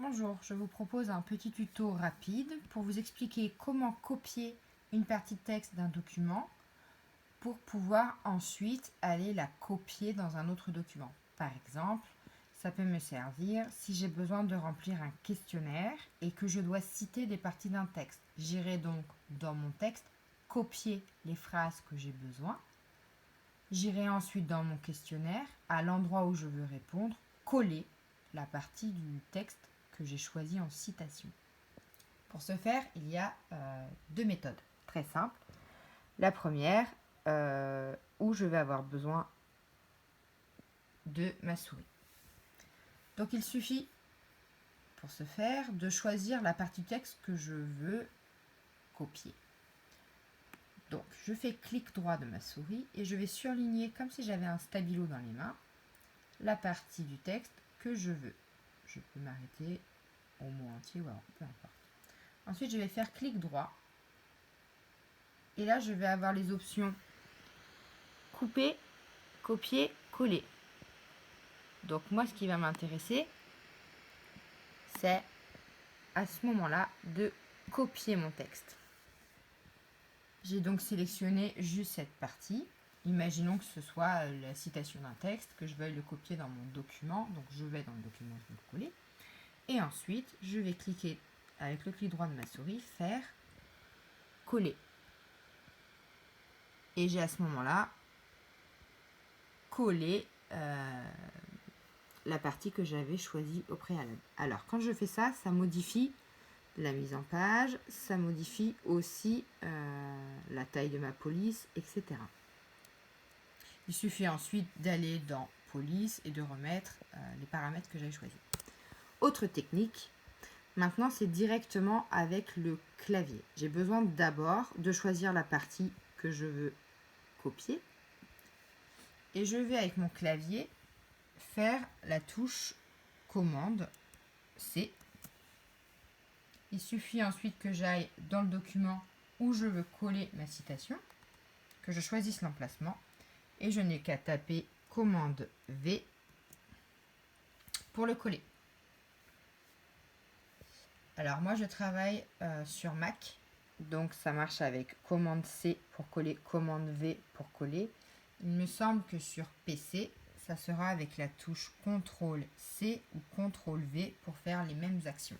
Bonjour, je vous propose un petit tuto rapide pour vous expliquer comment copier une partie de texte d'un document pour pouvoir ensuite aller la copier dans un autre document. Par exemple, ça peut me servir si j'ai besoin de remplir un questionnaire et que je dois citer des parties d'un texte. J'irai donc dans mon texte copier les phrases que j'ai besoin. J'irai ensuite dans mon questionnaire, à l'endroit où je veux répondre, coller la partie du texte que j'ai choisi en citation. Pour ce faire, il y a deux méthodes très simples. La première, où je vais avoir besoin de ma souris. Donc il suffit, pour ce faire, de choisir la partie du texte que je veux copier. Donc je fais clic droit de ma souris et je vais surligner, comme si j'avais un stabilo dans les mains, la partie du texte que je veux. Je peux m'arrêter au mot entier ou alors, peu importe. Ensuite, je vais faire clic droit. Et là, je vais avoir les options couper, copier, coller. Donc moi, ce qui va m'intéresser, c'est à ce moment-là de copier mon texte. J'ai donc sélectionné juste cette partie. Imaginons que ce soit la citation d'un texte, que je veuille le copier dans mon document. Donc je vais dans le document, je vais le coller. Et ensuite, je vais cliquer avec le clic droit de ma souris, faire coller. Et j'ai à ce moment-là collé la partie que j'avais choisie au préalable. Alors, quand je fais ça, ça modifie la mise en page, ça modifie aussi la taille de ma police, etc. Il suffit ensuite d'aller dans police et de remettre les paramètres que j'avais choisis. Autre technique, maintenant c'est directement avec le clavier. J'ai besoin d'abord de choisir la partie que je veux copier. Et je vais avec mon clavier faire la touche commande C. Il suffit ensuite que j'aille dans le document où je veux coller ma citation, que je choisisse l'emplacement et je n'ai qu'à taper commande V pour le coller. Alors moi je travaille sur Mac, donc ça marche avec commande C pour coller, commande V pour coller. Il me semble que sur PC, ça sera avec la touche CTRL C ou CTRL V pour faire les mêmes actions.